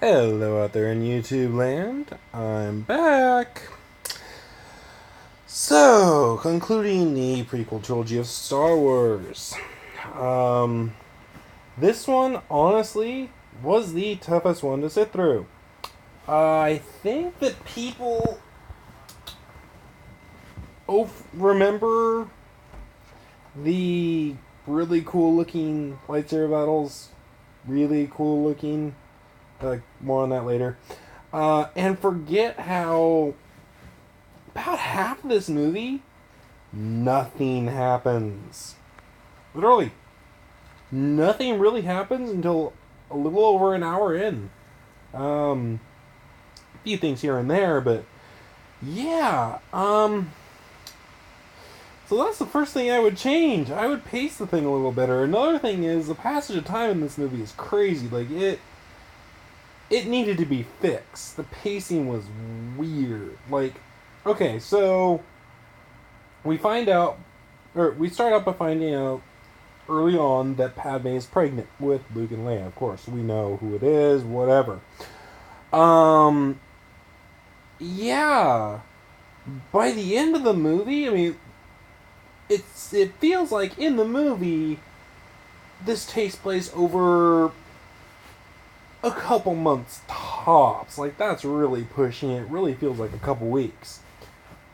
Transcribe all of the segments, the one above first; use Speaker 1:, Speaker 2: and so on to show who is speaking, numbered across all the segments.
Speaker 1: Hello out there in YouTube land. I'm back. So, concluding the prequel trilogy of Star Wars. Um, this one, honestly, was the toughest one to sit through. I think that people remember the really cool looking lightsaber battles. Really cool looking. More on that later. And forget how about half of this movie, nothing happens. Literally, nothing really happens until a little over an hour in. A few things here and there, but yeah. So that's the first thing I would change. I would pace the thing a little better. Another thing is the passage of time in this movie is crazy. Like it needed to be fixed. The pacing was weird. Like, okay, so we find out, or we start out by finding out early on that Padme is pregnant with Luke and Leia. Of course, we know who it is, whatever. Yeah. By the end of the movie, I mean, it feels like in the movie, this takes place over a couple months tops. Like, that's really pushing it. It really feels like a couple weeks.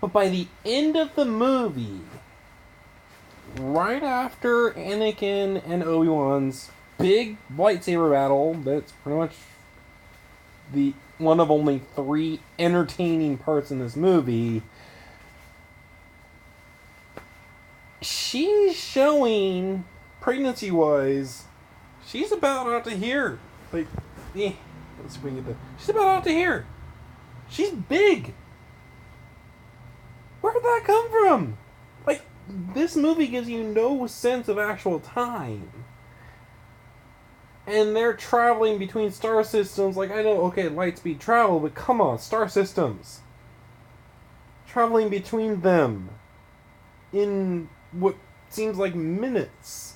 Speaker 1: But by the end of the movie, right after Anakin and Obi-Wan's big lightsaber battle, that's pretty much the one of only 3 entertaining parts in this movie, she's showing, pregnancy-wise, she's about out to here. Like, let's bring it down. She's about out to here. She's big. Where did that come from? Like, this movie gives you no sense of actual time. And they're traveling between star systems. Like, I know, okay, light speed travel, but come on, star systems. Traveling between them in what seems like minutes.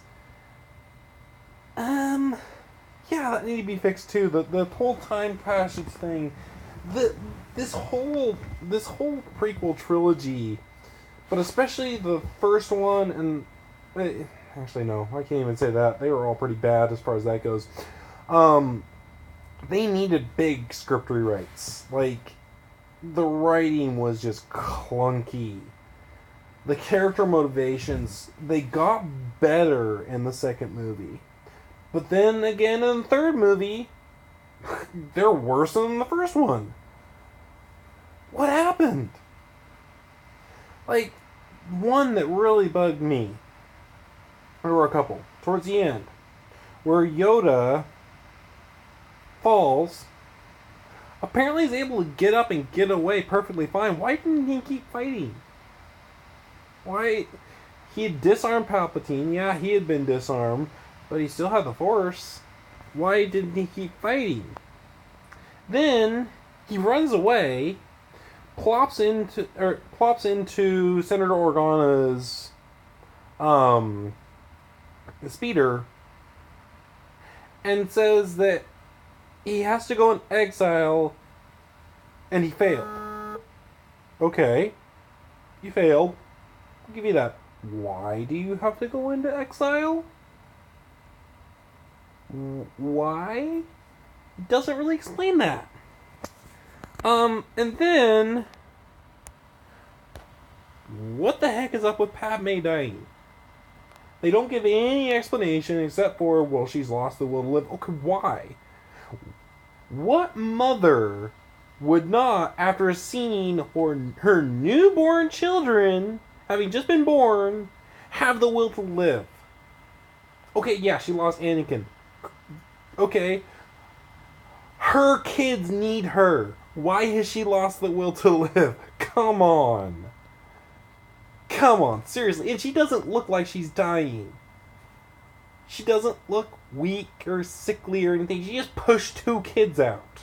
Speaker 1: Yeah, that needed to be fixed too. The whole time passage thing. This whole prequel trilogy, but especially the first one and actually no, I can't even say that. They were all pretty bad as far as that goes. They needed big script rewrites. Like, the writing was just clunky. The character motivations, they got better in the second movie. But then again in the third movie, they're worse than the first one. What happened? Like, one that really bugged me. There were a couple. Towards the end. Where Yoda falls. Apparently he's able to get up and get away perfectly fine. Why didn't he keep fighting? Why? He had disarmed Palpatine. Yeah, he had been disarmed. But he still had the Force. Why didn't he keep fighting? Then he runs away, plops into Senator Organa's speeder, and says that he has to go in exile, and he failed. Okay, you failed. I'll give you that. Why do you have to go into exile? Why? It doesn't really explain that. And then, what the heck is up with Padme dying? They don't give any explanation except for, well, she's lost the will to live. Okay, why? What mother would not, after seeing her newborn children, having just been born, have the will to live? Okay, yeah, she lost Anakin. Okay. Her kids need her. Why has she lost the will to live? Come on. Come on, seriously. And she doesn't look like she's dying. She doesn't look weak or sickly or anything. She just pushed 2 kids out.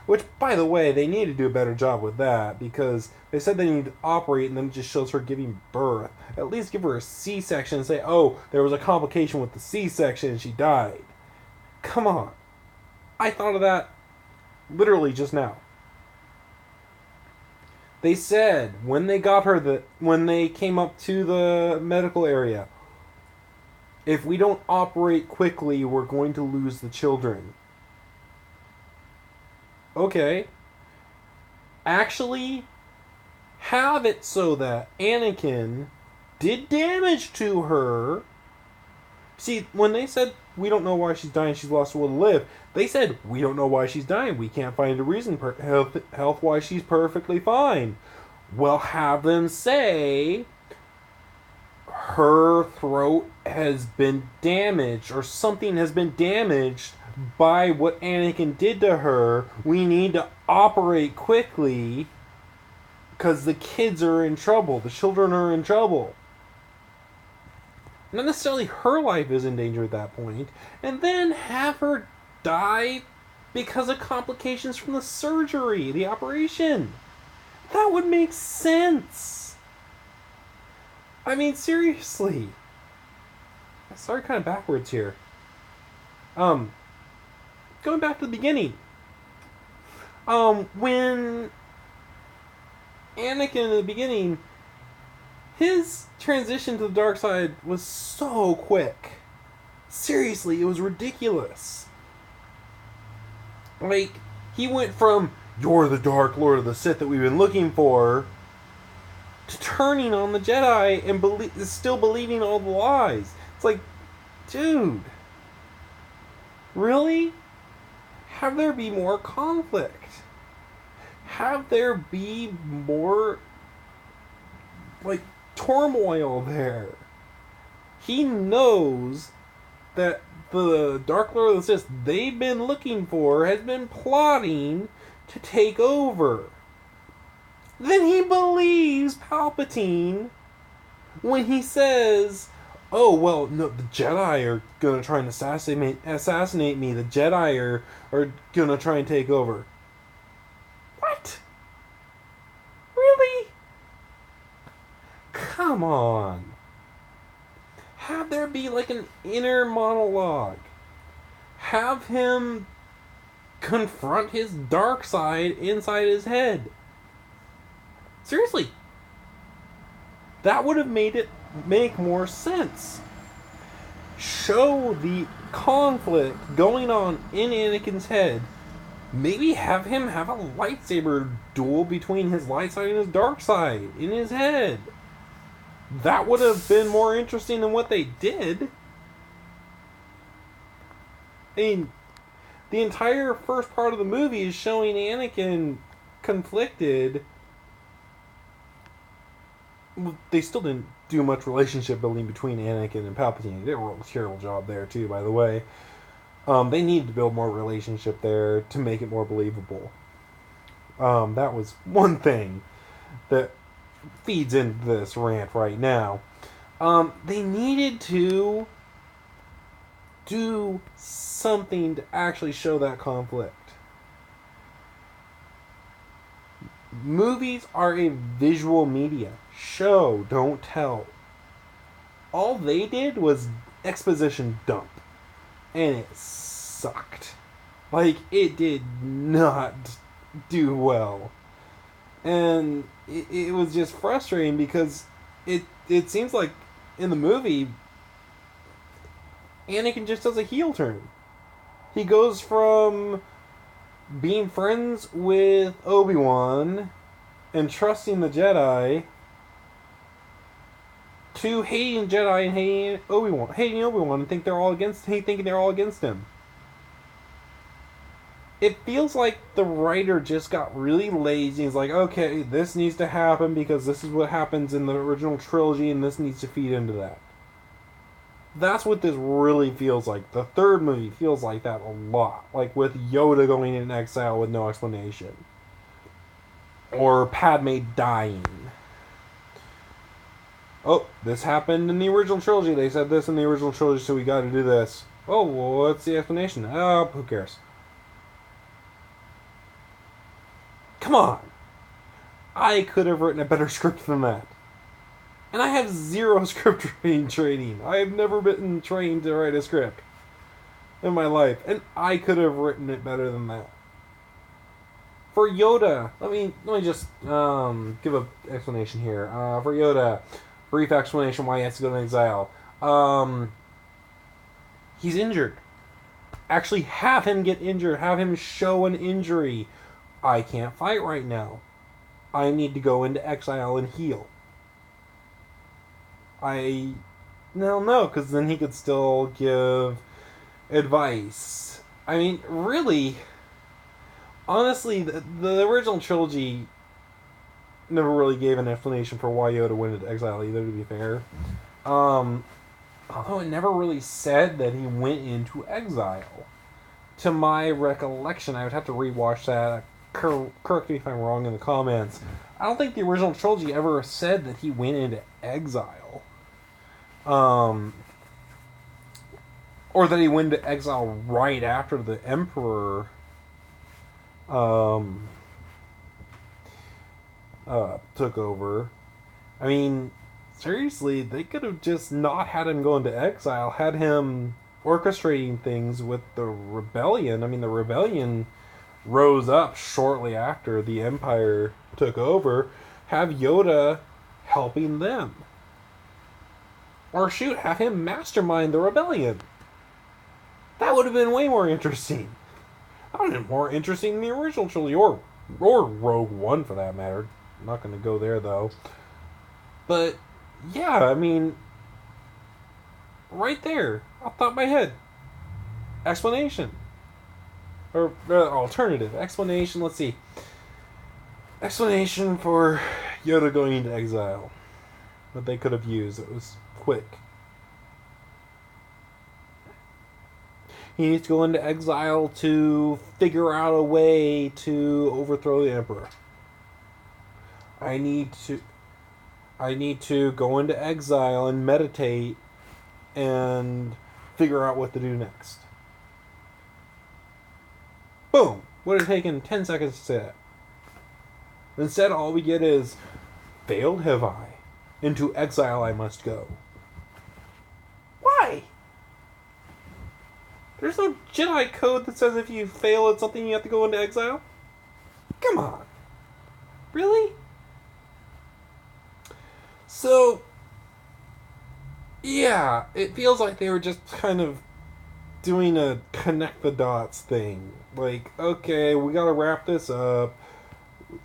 Speaker 1: Which, by the way, they need to do a better job with that, because they said they need to operate and then it just shows her giving birth. At least give her a C-section and say, oh, there was a complication with the C-section and she died. Come on. I thought of that Literally just now. They said when they got her when they came up to the medical area, if we don't operate quickly, we're going to lose the children. Okay. Actually, have it so that Anakin did damage to her. See, when they said we don't know why she's dying, she's lost the will to live, they said we don't know why she's dying. We can't find a reason health why she's perfectly fine. Well, have them say her throat has been damaged or something has been damaged by what Anakin did to her. We need to operate quickly because the kids are in trouble. The children are in trouble. Not necessarily her life is in danger at that point. And then have her die because of complications from the surgery, the operation. That would make sense. I mean, seriously. I started kind of backwards here. Going back to the beginning. When Anakin in the beginning, his transition to the dark side was so quick. Seriously, it was ridiculous. Like, he went from, you're the Dark Lord of the Sith that we've been looking for, to turning on the Jedi and still believing all the lies. It's like, dude, really? Have there be more conflict. Have there be more, like, turmoil there. He knows that the Dark Lord of the Sith they've been looking for has been plotting to take over. Then he believes Palpatine when he says, oh, well, no, the Jedi are going to try and assassinate me. The Jedi are going to try and take over. What? Really? Come on. Have there be like an inner monologue. Have him confront his dark side inside his head. Seriously. That would have made it make more sense. Show the conflict going on in Anakin's head. Maybe have him have a lightsaber duel between his light side and his dark side in his head. That would have been more interesting than what they did. I mean, the entire first part of the movie is showing Anakin conflicted. They still didn't do much relationship building between Anakin and Palpatine. They did a terrible job there too, by the way. They needed to build more relationship there to make it more believable. That was one thing that feeds into this rant right now. They needed to do something to actually show that conflict. Movies are a visual media. Show, don't tell. All they did was exposition dump. And it sucked. Like, it did not do well. And it was just frustrating because it seems like in the movie, Anakin just does a heel turn. He goes from being friends with Obi-Wan and trusting the Jedi to hating Jedi and hating Obi-Wan and thinking they're all against him. It feels like the writer just got really lazy. He's like, okay, this needs to happen because this is what happens in the original trilogy and this needs to feed into that. That's what this really feels like. The third movie feels like that a lot. Like with Yoda going in exile with no explanation. Or Padme dying. Oh, this happened in the original trilogy. They said this in the original trilogy, so we gotta do this. Oh, well, what's the explanation? Oh, who cares? Come on! I could have written a better script than that. And I have zero script writing training. I have never been trained to write a script in my life. And I could have written it better than that. For Yoda, let me just give a explanation here. For Yoda, brief explanation why he has to go to exile. He's injured. Actually, have him get injured. Have him show an injury. I can't fight right now. I need to go into exile and heal. No, because then he could still give advice. I mean, really, honestly, the original trilogy never really gave an explanation for why Yoda went into exile either, to be fair. Although it never really said that he went into exile. To my recollection, I would have to rewatch that. Correct me if I'm wrong in the comments. I don't think the original trilogy ever said that he went into exile. Or that he went into exile right after the Emperor took over. I mean, seriously, they could have just not had him go into exile, had him orchestrating things with the rebellion. I mean, the rebellion rose up shortly after the Empire took over. Have Yoda helping them. Or shoot, have him mastermind the rebellion. That would have been way more interesting. That would have been more interesting than the original trilogy, or Rogue One for that matter. I'm not going to go there though. But yeah, I mean, right there, off the top of my head, explanation or alternative explanation. Let's see, explanation for Yoda going into exile that they could have used. It was quick. He needs to go into exile to figure out a way to overthrow the Emperor. I need to go into exile and meditate and figure out what to do next. Boom! Would have taken 10 seconds to say that. Instead, all we get is, failed have I. Into exile I must go. Why? There's no Jedi code that says if you fail at something you have to go into exile. Come on. Really? So, yeah, it feels like they were just kind of doing a connect the dots thing. Like, okay, we gotta wrap this up.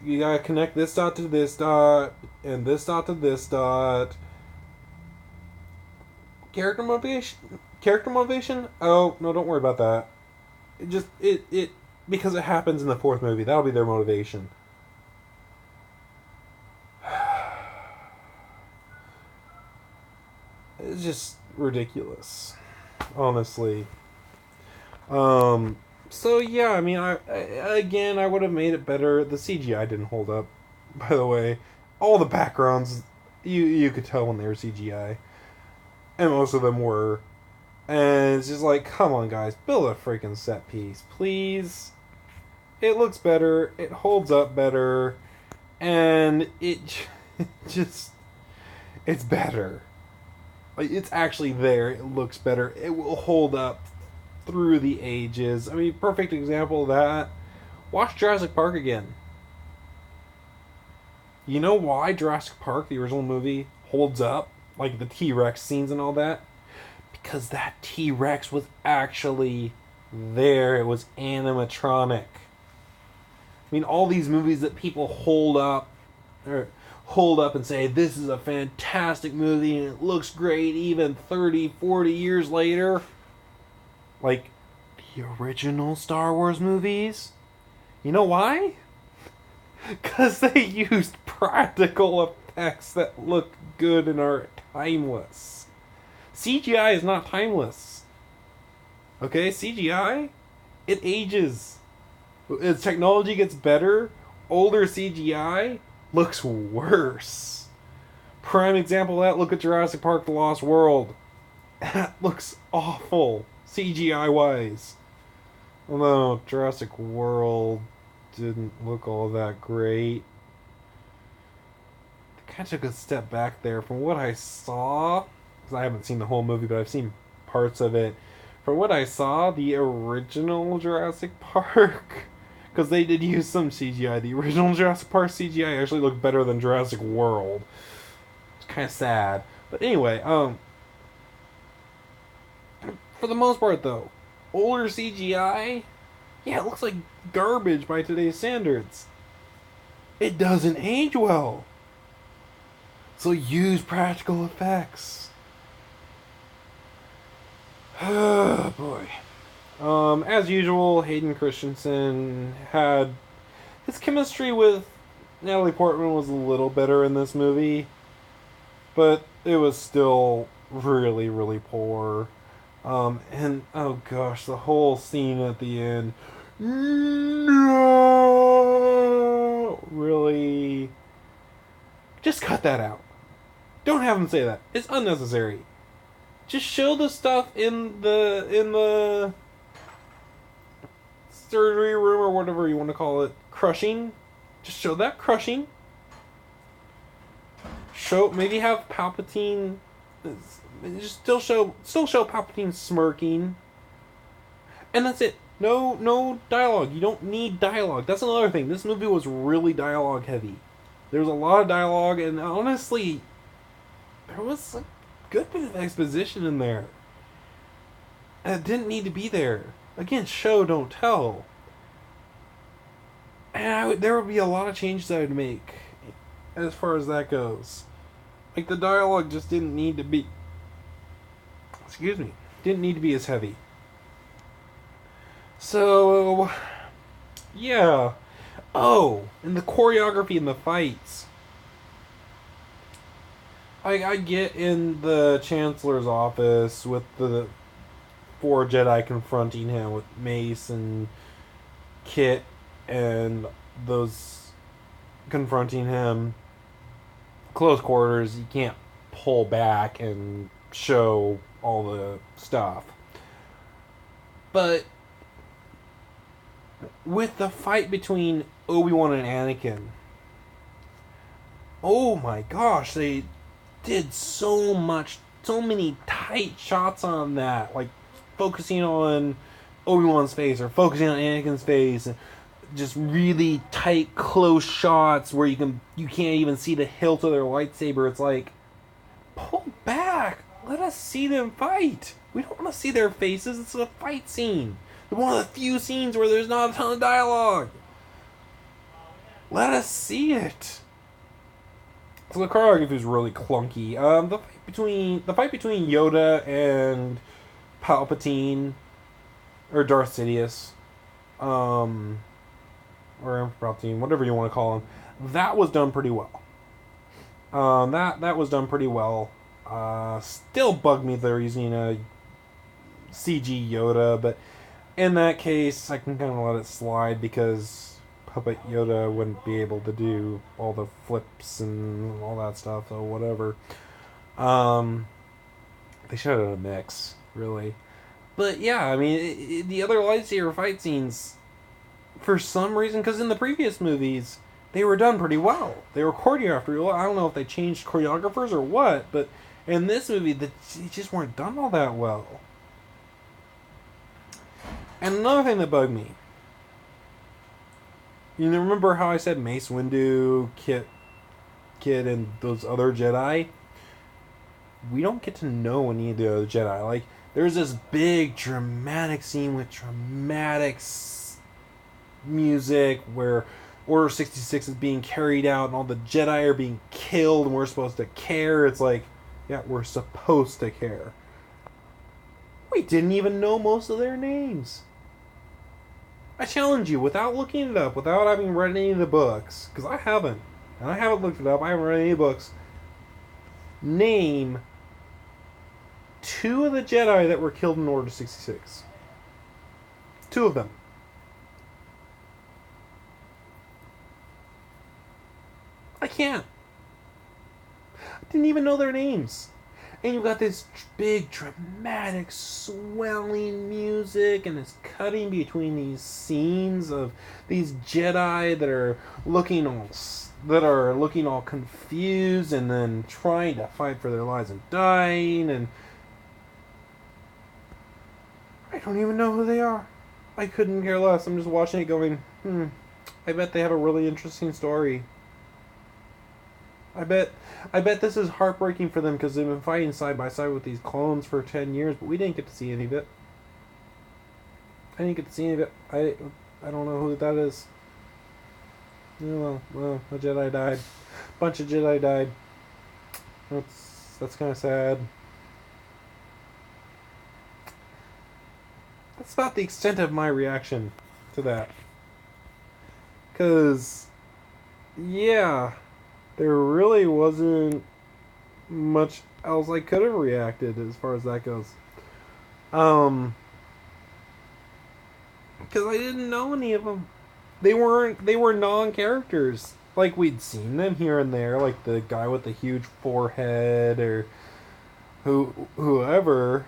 Speaker 1: You gotta connect this dot to this dot, and this dot to this dot. Character motivation? Oh, no, don't worry about that. It because it happens in the fourth movie. That'll be their motivation. It's just ridiculous, honestly. So yeah, I mean, I would have made it better. The CGI didn't hold up, by the way. All the backgrounds, you could tell when they were CGI, and most of them were. And it's just like, come on, guys, build a freaking set piece, please. It looks better, it holds up better, and it just, it's better. Like, it's actually there. It looks better. It will hold up through the ages. I mean, perfect example of that. Watch Jurassic Park again. You know why Jurassic Park, the original movie, holds up? Like the T-Rex scenes and all that? Because that T-Rex was actually there. It was animatronic. I mean, all these movies that people hold up and say, this is a fantastic movie and it looks great even 30, 40 years later. Like the original Star Wars movies. You know why? Because they used practical effects that look good and are timeless. CGI is not timeless. Okay, CGI, it ages. As technology gets better, older CGI looks worse. Prime example of that, look at Jurassic Park The Lost World. That looks awful, CGI-wise. Although Jurassic World didn't look all that great. They kind of took a step back there from what I saw. Because I haven't seen the whole movie, but I've seen parts of it. From what I saw, the original Jurassic Park... Because they did use some CGI. The original Jurassic Park CGI actually looked better than Jurassic World. It's kind of sad. But anyway, for the most part though, older CGI, yeah, it looks like garbage by today's standards. It doesn't age well. So use practical effects. Oh boy. As usual, Hayden Christensen had his chemistry with Natalie Portman was a little better in this movie, but it was still really, really poor. And oh gosh, the whole scene at the end. No, really. Just cut that out. Don't have him say that. It's unnecessary. Just show the stuff in the surgery room or whatever you want to call it, crushing. Just show that crushing. Maybe have Palpatine. Just still show Palpatine smirking. And that's it. No dialogue. You don't need dialogue. That's another thing. This movie was really dialogue heavy. There was a lot of dialogue, and honestly, there was a good bit of exposition in there. And it didn't need to be there. Again, show, don't tell. And there would be a lot of changes I would make as far as that goes. Like, the dialogue just didn't need to be... Didn't need to be as heavy. So... yeah. Oh, and the choreography in the fights. I get in the Chancellor's office with the 4 Jedi confronting him with Mace and Kit and those confronting him. Close quarters, you can't pull back and show all the stuff. But with the fight between Obi-Wan and Anakin, oh my gosh, they did so many tight shots on that, like focusing on Obi-Wan's face or focusing on Anakin's face, and just really tight, close shots where you can't even see the hilt of their lightsaber. It's like, pull back, let us see them fight. We don't want to see their faces. It's a fight scene. It's one of the few scenes where there's not a ton of dialogue. Let us see it. So the choreography is really clunky. The fight between Yoda and Palpatine, or Darth Sidious, or Emperor Palpatine, whatever you want to call him, that was done pretty well. That was done pretty well. Still bugged me they're using a CG Yoda, but in that case, I can kind of let it slide because Puppet Yoda wouldn't be able to do all the flips and all that stuff, so whatever. They should have done a mix, really. But yeah, I mean, the other lightsaber fight scenes, for some reason, because in the previous movies, they were done pretty well. They were choreographed really well. I don't know if they changed choreographers or what, but in this movie, they just weren't done all that well. And another thing that bugged me, you remember how I said Mace Windu, Kit, and those other Jedi? We don't get to know any of the other Jedi. Like, there's this big dramatic scene with dramatic music where Order 66 is being carried out and all the Jedi are being killed and we're supposed to care. It's like, yeah, we're supposed to care. We didn't even know most of their names. I challenge you, without looking it up, without having read any of the books, because I haven't, and I haven't looked it up, I haven't read any books, name 2 of the Jedi that were killed in Order 66. 2 of them. I can't. I didn't even know their names. And you've got this big, dramatic, swelling music, and it's cutting between these scenes of these Jedi that are looking all confused, and then trying to fight for their lives and dying, and I don't even know who they are. I couldn't care less. I'm just watching it going, Hmm. I bet they have a really interesting story. I bet, I bet this is heartbreaking for them because they've been fighting side by side with these clones for 10 years, but we didn't get to see any of it. I didn't get to see any of it. I don't know who that is. Well, a Jedi died. Bunch of Jedi died. That's kind of sad. That's about the extent of my reaction to that. Cause yeah, there really wasn't much else I could have reacted as far as that goes. Um, because I didn't know any of them. They were non-characters. Like we'd seen them here and there, like the guy with the huge forehead or whoever.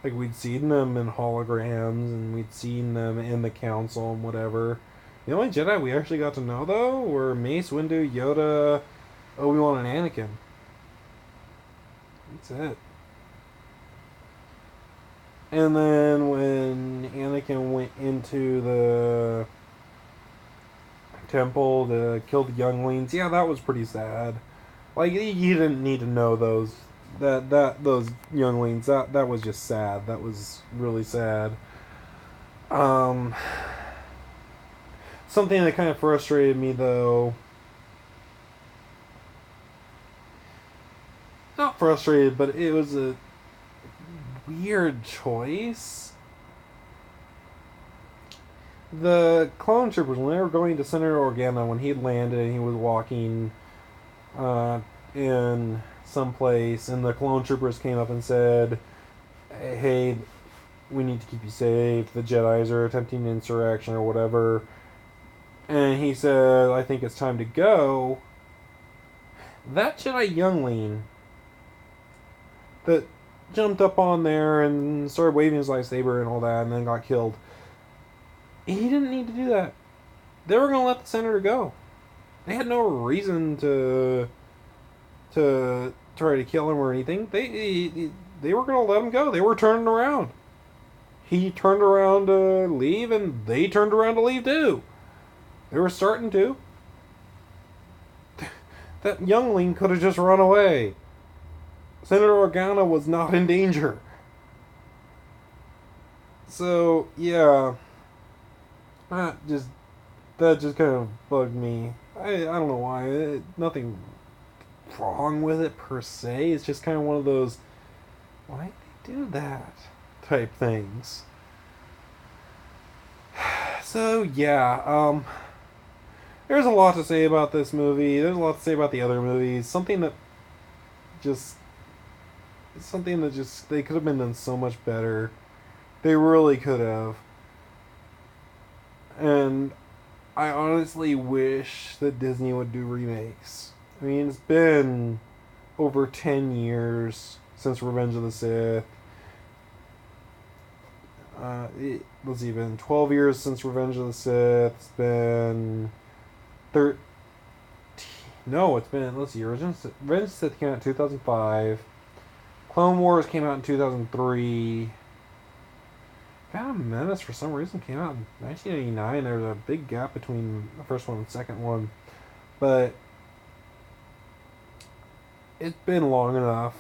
Speaker 1: Like we'd seen them in holograms and we'd seen them in the council and whatever. The only Jedi we actually got to know though were Mace Windu, Yoda, Obi-Wan, and Anakin. That's it. And then when Anakin went into the temple to kill the younglings, yeah, that was pretty sad. Like you didn't need to know those younglings. That was just sad. That was really sad. Um, Something that kind of frustrated me though. Not frustrated, but it was a weird choice. The clone troopers, when they were going to Senator Organa, when he landed and he was walking in some place, and the clone troopers came up and said, "Hey, we need to keep you safe. The Jedi's are attempting insurrection or whatever." And he said, "I think it's time to go." That Jedi youngling that jumped up on there and started waving his lightsaber and all that, and then got killed. He didn't need to do that. They were gonna let the senator go. They had no reason to try to kill him or anything. They were gonna let him go. They were turning around. He turned around to leave, and they turned around to leave too. They were starting to. That youngling could have just run away. Senator Organa was not in danger. So yeah, that just kind of bugged me. I don't know why. Nothing wrong with it per se. It's just kind of one of those why did they do that type things. So yeah, there's a lot to say about this movie. There's a lot to say about the other movies. Just something that just they could have been done so much better. They really could have. And I honestly wish that Disney would do remakes. I mean, it's been over 10 years since Revenge of the Sith. Let's see, been 12 years since Revenge of the Sith. It's been 13. No, it's been, let's see, Revenge of the Sith came out in 2005. Clone Wars came out in 2003. Phantom Menace, for some reason, came out in 1989. There's a big gap between the first one and the second one. But it's been long enough.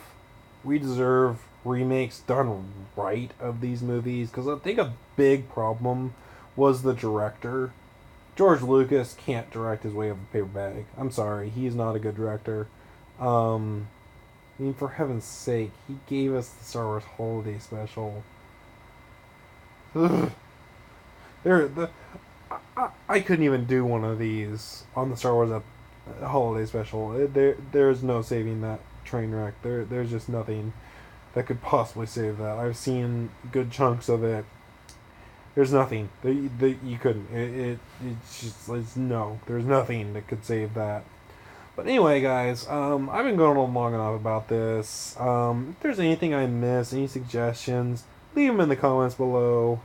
Speaker 1: We deserve remakes done right of these movies. Because I think a big problem was the director. George Lucas can't direct his way up a paper bag. I'm sorry. He's not a good director. I mean, for heaven's sake, he gave us the Star Wars Holiday Special. Ugh. I couldn't even do one of these on the Star Wars Holiday Special. There's no saving that train wreck. There's just nothing that could possibly save that. I've seen good chunks of it. There's nothing. You couldn't. It's just no. There's nothing that could save that. But anyway, guys, I've been going on long enough about this. If there's anything I missed, any suggestions, leave them in the comments below.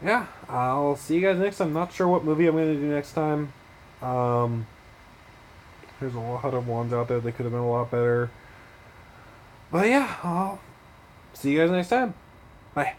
Speaker 1: Yeah, I'll see you guys next time. Not sure what movie I'm going to do next time. There's a lot of ones out there that could have been a lot better. But yeah, I'll see you guys next time. Bye.